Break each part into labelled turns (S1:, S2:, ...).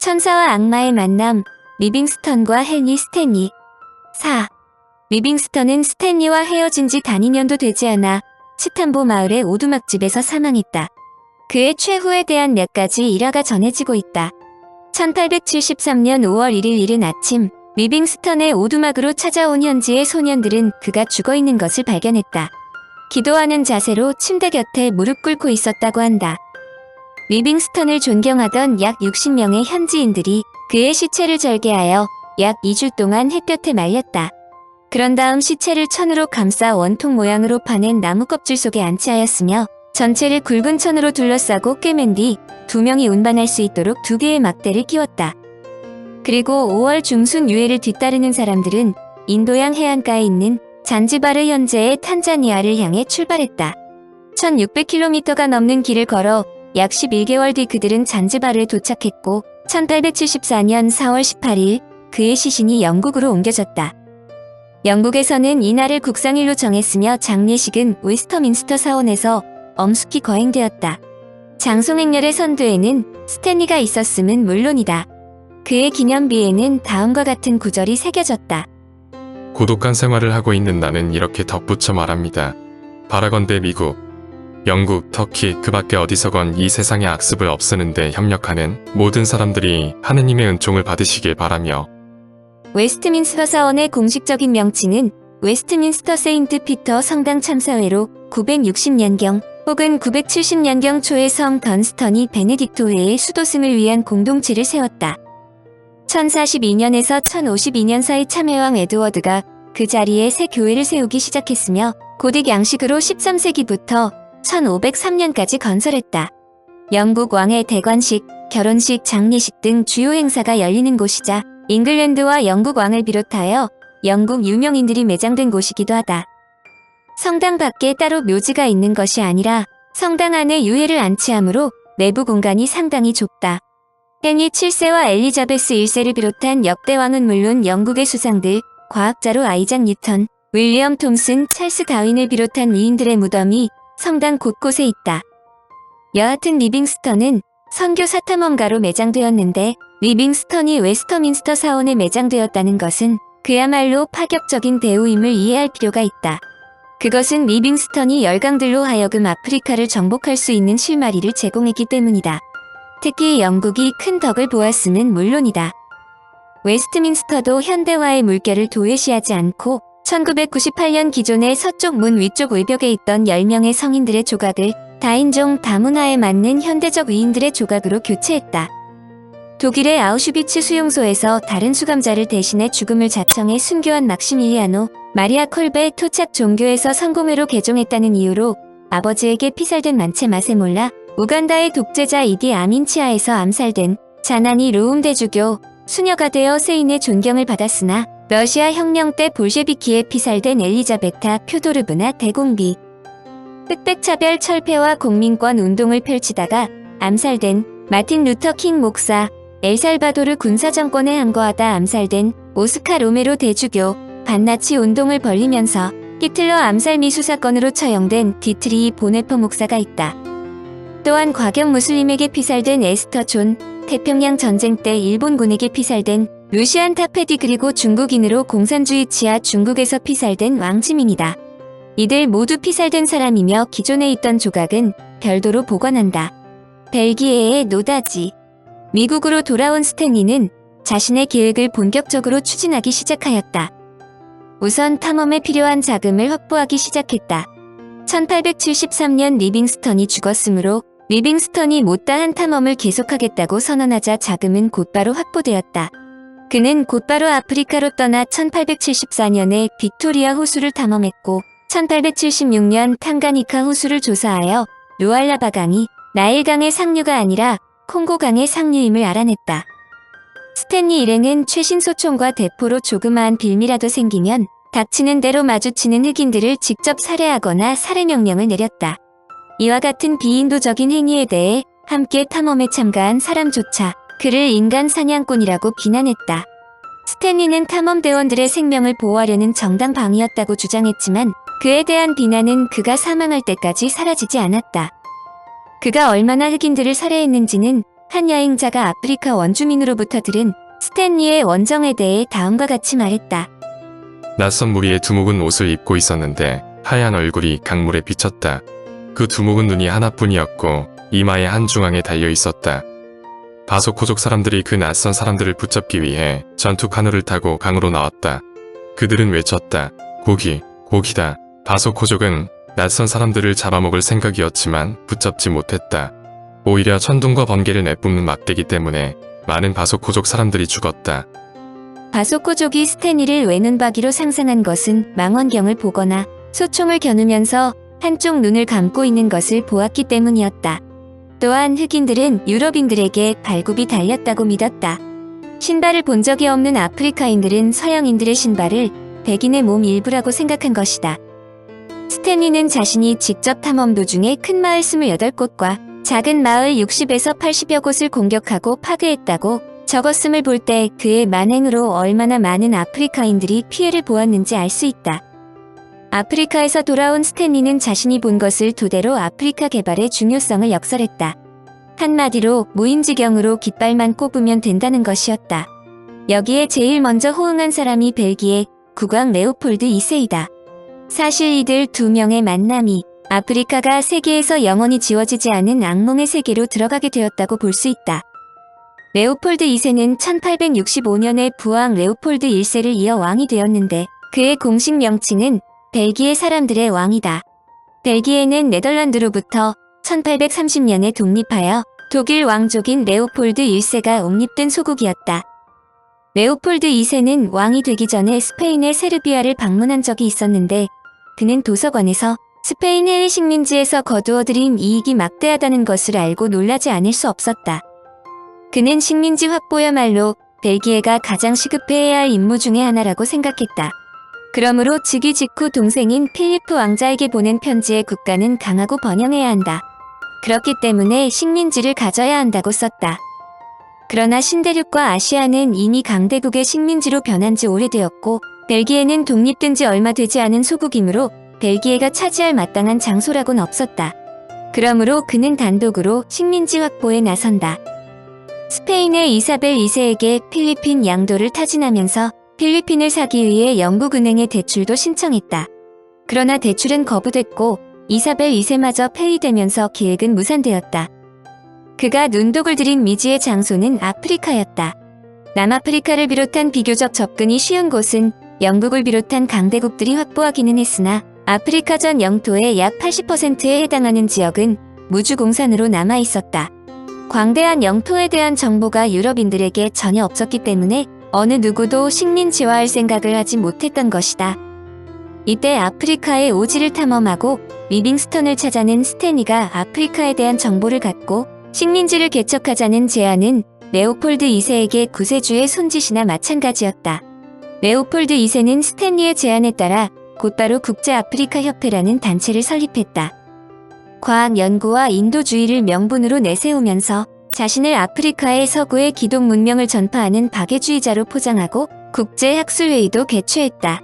S1: 천사와 악마의 만남, 리빙스턴과 헨리 스탠리. 4. 리빙스턴은 스탠리와 헤어진 지 단 2년도 되지 않아 치탐보 마을의 오두막집에서 사망했다. 그의 최후에 대한 몇 가지 일화가 전해지고 있다. 1873년 5월 1일 이른 아침, 리빙스턴의 오두막으로 찾아온 현지의 소년들은 그가 죽어있는 것을 발견했다. 기도하는 자세로 침대 곁에 무릎 꿇고 있었다고 한다. 리빙스턴을 존경하던 약 60명의 현지인들이 그의 시체를 절개하여 약 2주 동안 햇볕에 말렸다. 그런 다음 시체를 천으로 감싸 원통 모양으로 파낸 나무 껍질 속에 안치하였으며 전체를 굵은 천으로 둘러싸고 꿰맨 뒤 2명이 운반할 수 있도록 2개의 막대를 끼웠다. 그리고 5월 중순 유해를 뒤따르는 사람들은 인도양 해안가에 있는 잔지바르 현재의 탄자니아를 향해 출발했다. 1600km가 넘는 길을 걸어 약 11개월 뒤 그들은 잔지바르에 도착했고 1874년 4월 18일 그의 시신이 영국으로 옮겨졌다. 영국에서는 이날을 국상일로 정했으며 장례식은 웨스터민스터 사원에서 엄숙히 거행되었다. 장송행렬의 선두에는 스탠리가 있었음은 물론이다. 그의 기념비에는 다음과 같은 구절이 새겨졌다.
S2: 고독한 생활을 하고 있는 나는 이렇게 덧붙여 말합니다. 바라건대 미국, 영국, 터키 그 밖에 어디서건 이 세상의 악습을 없애는데 협력하는 모든 사람들이 하느님의 은총을 받으시길 바라며.
S1: 웨스트민스터 사원의 공식적인 명칭은 웨스트민스터 세인트 피터 성당 참사회로 960년경 혹은 970년경 초에 성 던스턴이 베네딕토회의 수도승을 위한 공동체를 세웠다. 1042년에서 1052년 사이 참회왕 에드워드가 그 자리에 새 교회를 세우기 시작했으며 고딕 양식으로 13세기부터 1503년까지 건설했다. 영국 왕의 대관식, 결혼식, 장례식 등 주요 행사가 열리는 곳이자 잉글랜드와 영국 왕을 비롯하여 영국 유명인들이 매장된 곳이기도 하다. 성당 밖에 따로 묘지가 있는 것이 아니라 성당 안에 유해를 안치하므로 내부 공간이 상당히 좁다. 헨리 7세와 엘리자베스 1세를 비롯한 역대 왕은 물론 영국의 수상들, 과학자로 아이작 뉴턴, 윌리엄 톰슨, 찰스 다윈을 비롯한 위인들의 무덤이 성당 곳곳에 있다. 여하튼 리빙스턴은 선교 사탐험가로 매장되었는데 리빙스턴이 웨스터민스터 사원에 매장되었다는 것은 그야말로 파격적인 대우임을 이해할 필요가 있다. 그것은 리빙스턴이 열강들로 하여금 아프리카를 정복할 수 있는 실마리를 제공했기 때문이다. 특히 영국이 큰 덕을 보았음은 물론이다. 웨스트민스터도 현대화의 물결을 도외시하지 않고 1998년 기존의 서쪽 문 위쪽 외벽에 있던 10명의 성인들의 조각을 다인종 다문화에 맞는 현대적 위인들의 조각으로 교체했다. 독일의 아우슈비츠 수용소에서 다른 수감자를 대신해 죽음을 자청해 순교한 막시밀리아노 마리아 콜베 토착 종교에서 성공회로 개종했다는 이유로 아버지에게 피살된 만체 마세몰라, 우간다의 독재자 이디 아민 치하에서 암살된 자나니 루움대주교, 수녀가 되어 세인의 존경을 받았으나 러시아 혁명 때 볼셰비키에 피살된 엘리자베타 퓨도르브나 대공비, 흑백차별 철폐와 공민권 운동을 펼치다가 암살된 마틴 루터 킹 목사, 엘살바도르 군사정권에 항거하다 암살된 오스카 로메로 대주교, 반나치 운동을 벌이면서 히틀러 암살 미수 사건으로 처형된 디트리히 보네퍼 목사가 있다. 또한 과격 무슬림에게 피살된 에스터 존, 태평양 전쟁 때 일본군에게 피살된 루시안 타페디 그리고 중국인으로 공산주의 치하 중국에서 피살된 왕지민이다. 이들 모두 피살된 사람이며 기존에 있던 조각은 별도로 보관한다. 벨기에의 노다지. 미국으로 돌아온 스탠리는 자신의 계획을 본격적으로 추진하기 시작하였다. 우선 탐험에 필요한 자금을 확보하기 시작했다. 1873년 리빙스턴이 죽었으므로 리빙스턴이 못다한 탐험을 계속하겠다고 선언하자 자금은 곧바로 확보되었다. 그는 곧바로 아프리카로 떠나 1874년에 빅토리아 호수를 탐험했고 1876년 탕가니카 호수를 조사하여 루알라바 강이 나일강의 상류가 아니라 콩고강의 상류임을 알아냈다. 스탠리 일행은 최신 소총과 대포로 조그마한 빌미라도 생기면 닥치는 대로 마주치는 흑인들을 직접 살해하거나 살해 명령을 내렸다. 이와 같은 비인도적인 행위에 대해 함께 탐험에 참가한 사람조차 그를 인간 사냥꾼이라고 비난했다. 스탠리는 탐험대원들의 생명을 보호하려는 정당방위였다고 주장했지만 그에 대한 비난은 그가 사망할 때까지 사라지지 않았다. 그가 얼마나 흑인들을 살해했는지는 한 여행자가 아프리카 원주민으로부터 들은 스탠리의 원정에 대해 다음과 같이 말했다.
S2: 낯선 무리의 두목은 옷을 입고 있었는데 하얀 얼굴이 강물에 비쳤다. 그 두목은 눈이 하나뿐이었고 이마에 한 중앙에 달려 있었다. 바소코족 사람들이 그 낯선 사람들을 붙잡기 위해 전투 카누를 타고 강으로 나왔다. 그들은 외쳤다. 고기, 고기다. 바소코족은 낯선 사람들을 잡아먹을 생각이었지만 붙잡지 못했다. 오히려 천둥과 번개를 내뿜는 막대기 때문에 많은 바소코족 사람들이 죽었다.
S1: 바소코족이 스탠리를 외눈박이로 상상한 것은 망원경을 보거나 소총을 겨누면서 한쪽 눈을 감고 있는 것을 보았기 때문이었다. 또한 흑인들은 유럽인들에게 발굽이 달렸다고 믿었다. 신발을 본 적이 없는 아프리카인들은 서양인들의 신발을 백인의 몸 일부라고 생각한 것이다. 스탠리는 자신이 직접 탐험 도중에 큰 마을 28곳과 작은 마을 60에서 80여 곳을 공격하고 파괴했다고 적었음을 볼 때 그의 만행으로 얼마나 많은 아프리카인들이 피해를 보았는지 알 수 있다. 아프리카에서 돌아온 스탠리는 자신이 본 것을 토대로 아프리카 개발의 중요성을 역설했다. 한마디로 무인지경으로 깃발만 꼽으면 된다는 것이었다. 여기에 제일 먼저 호응한 사람이 벨기에 국왕 레오폴드 2세이다. 사실 이들 두 명의 만남이 아프리카가 세계에서 영원히 지워지지 않은 악몽의 세계로 들어가게 되었다고 볼 수 있다. 레오폴드 2세는 1865년에 부왕 레오폴드 1세를 이어 왕이 되었는데 그의 공식 명칭은 벨기에 사람들의 왕이다. 벨기에는 네덜란드로부터 1830년에 독립하여 독일 왕족인 레오폴드 1세가 옹립된 소국이었다. 레오폴드 2세는 왕이 되기 전에 스페인의 세르비아를 방문한 적이 있었는데 그는 도서관에서 스페인 해외 식민지에서 거두어들인 이익이 막대하다는 것을 알고 놀라지 않을 수 없었다. 그는 식민지 확보야말로 벨기에가 가장 시급해야 할 임무 중의 하나라고 생각했다. 그러므로 즉위 직후 동생인 필리프 왕자에게 보낸 편지에 국가는 강하고 번영해야 한다. 그렇기 때문에 식민지를 가져야 한다고 썼다. 그러나 신대륙과 아시아는 이미 강대국의 식민지로 변한 지 오래되었고 벨기에는 독립된 지 얼마 되지 않은 소국이므로 벨기에가 차지할 마땅한 장소라고는 없었다. 그러므로 그는 단독으로 식민지 확보에 나선다. 스페인의 이사벨 2세에게 필리핀 양도를 타진하면서 필리핀을 사기 위해 영국은행에 대출도 신청했다. 그러나 대출은 거부됐고 이사벨 2세마저 폐위되면서 계획은 무산되었다. 그가 눈독을 들인 미지의 장소는 아프리카였다. 남아프리카를 비롯한 비교적 접근이 쉬운 곳은 영국을 비롯한 강대국들이 확보하기는 했으나 아프리카 전 영토의 약 80%에 해당하는 지역은 무주공산으로 남아있었다. 광대한 영토에 대한 정보가 유럽인들에게 전혀 없었기 때문에 어느 누구도 식민지화할 생각을 하지 못했던 것이다. 이때 아프리카의 오지를 탐험하고 리빙스턴을 찾아낸 스탠리가 아프리카에 대한 정보를 갖고 식민지를 개척하자는 제안은 레오폴드 2세에게 구세주의 손짓이나 마찬가지였다. 레오폴드 2세는 스탠리의 제안에 따라 곧바로 국제아프리카협회라는 단체를 설립했다. 과학 연구와 인도주의를 명분으로 내세우면서 자신을 아프리카의 서구의 기독 문명을 전파하는 박애주의자로 포장하고 국제학술회의도 개최했다.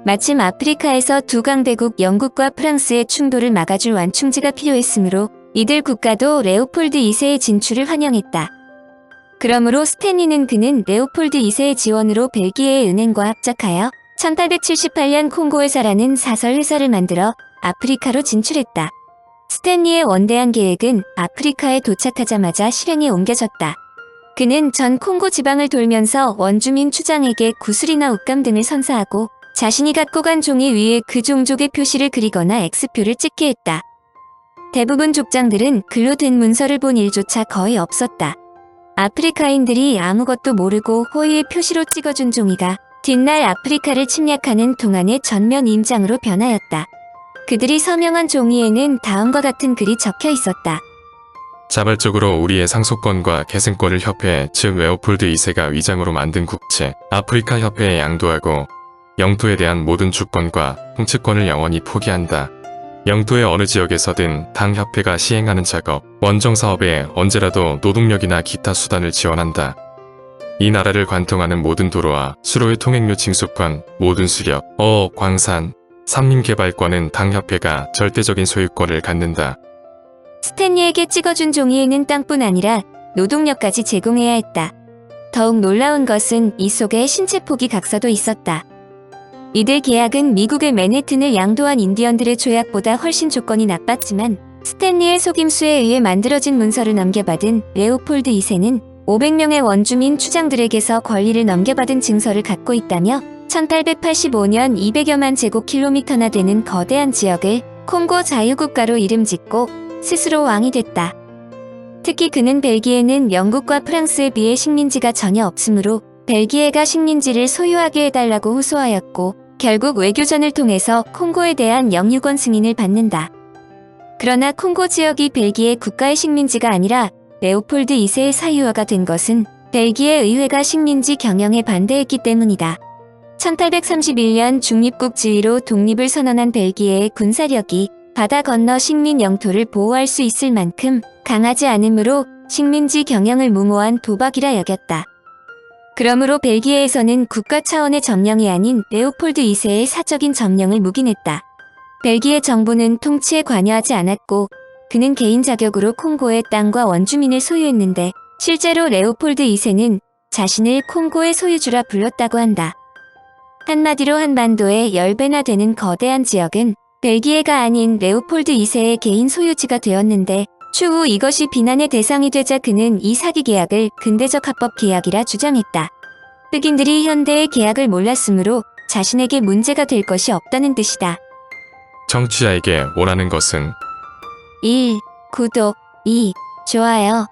S1: 마침 아프리카에서 두 강대국 영국과 프랑스의 충돌을 막아줄 완충지가 필요했으므로 이들 국가도 레오폴드 2세의 진출을 환영했다. 그러므로 스탠리는 그는 레오폴드 2세의 지원으로 벨기에의 은행과 합작하여 1878년 콩고회사라는 사설회사를 만들어 아프리카로 진출했다. 스탠리의 원대한 계획은 아프리카에 도착하자마자 실행에 옮겨졌다. 그는 전 콩고 지방을 돌면서 원주민 추장에게 구슬이나 옷감 등을 선사하고 자신이 갖고 간 종이 위에 그 종족의 표시를 그리거나 X표를 찍게 했다. 대부분 족장들은 글로 된 문서를 본 일조차 거의 없었다. 아프리카인들이 아무것도 모르고 호의의 표시로 찍어준 종이가 뒷날 아프리카를 침략하는 동안의 전면 임장으로 변하였다. 그들이 서명한 종이에는 다음과 같은 글이 적혀 있었다.
S2: 자발적으로 우리의 상속권과 계승권을 협회 즉 레오폴드 2세가 위장으로 만든 국채 아프리카 협회에 양도하고 영토에 대한 모든 주권과 통치권을 영원히 포기한다. 영토의 어느 지역에서든 당 협회가 시행하는 작업, 원정 사업에 언제라도 노동력이나 기타 수단을 지원한다. 이 나라를 관통하는 모든 도로와 수로의 통행료 징수권, 모든 수력, 어업, 광산, 산림개발권은 당협회가 절대적인 소유권을 갖는다.
S1: 스탠리에게 찍어준 종이에는 땅뿐 아니라 노동력까지 제공해야 했다. 더욱 놀라운 것은 이 속에 신체 포기 각서도 있었다. 이들 계약은 미국의 맨해튼을 양도한 인디언들의 조약보다 훨씬 조건이 나빴지만 스탠리의 속임수에 의해 만들어진 문서를 넘겨받은 레오폴드 2세는 500명의 원주민 추장들에게서 권리를 넘겨받은 증서를 갖고 있다며 1885년 200여만 제곱킬로미터나 되는 거대한 지역을 콩고 자유국가로 이름짓고 스스로 왕이 됐다. 특히 그는 벨기에는 영국과 프랑스에 비해 식민지가 전혀 없으므로 벨기에가 식민지를 소유하게 해달라고 호소하였고 결국 외교전을 통해서 콩고에 대한 영유권 승인을 받는다. 그러나 콩고 지역이 벨기에 국가의 식민지가 아니라 레오폴드 2세의 사유화가 된 것은 벨기에 의회가 식민지 경영에 반대했기 때문이다. 1831년 중립국 지위로 독립을 선언한 벨기에의 군사력이 바다 건너 식민 영토를 보호할 수 있을 만큼 강하지 않으므로 식민지 경영을 무모한 도박이라 여겼다. 그러므로 벨기에에서는 국가 차원의 점령이 아닌 레오폴드 2세의 사적인 점령을 묵인했다. 벨기에 정부는 통치에 관여하지 않았고 그는 개인 자격으로 콩고의 땅과 원주민을 소유했는데 실제로 레오폴드 2세는 자신을 콩고의 소유주라 불렀다고 한다. 한마디로 한반도의 10배나 되는 거대한 지역은 벨기에가 아닌 레오폴드 2세의 개인 소유지가 되었는데 추후 이것이 비난의 대상이 되자 그는 이 사기 계약을 근대적 합법 계약이라 주장했다. 흑인들이 현대의 계약을 몰랐으므로 자신에게 문제가 될 것이 없다는 뜻이다.
S2: 청취자에게 원하는 것은
S1: 1. 구독 2. 좋아요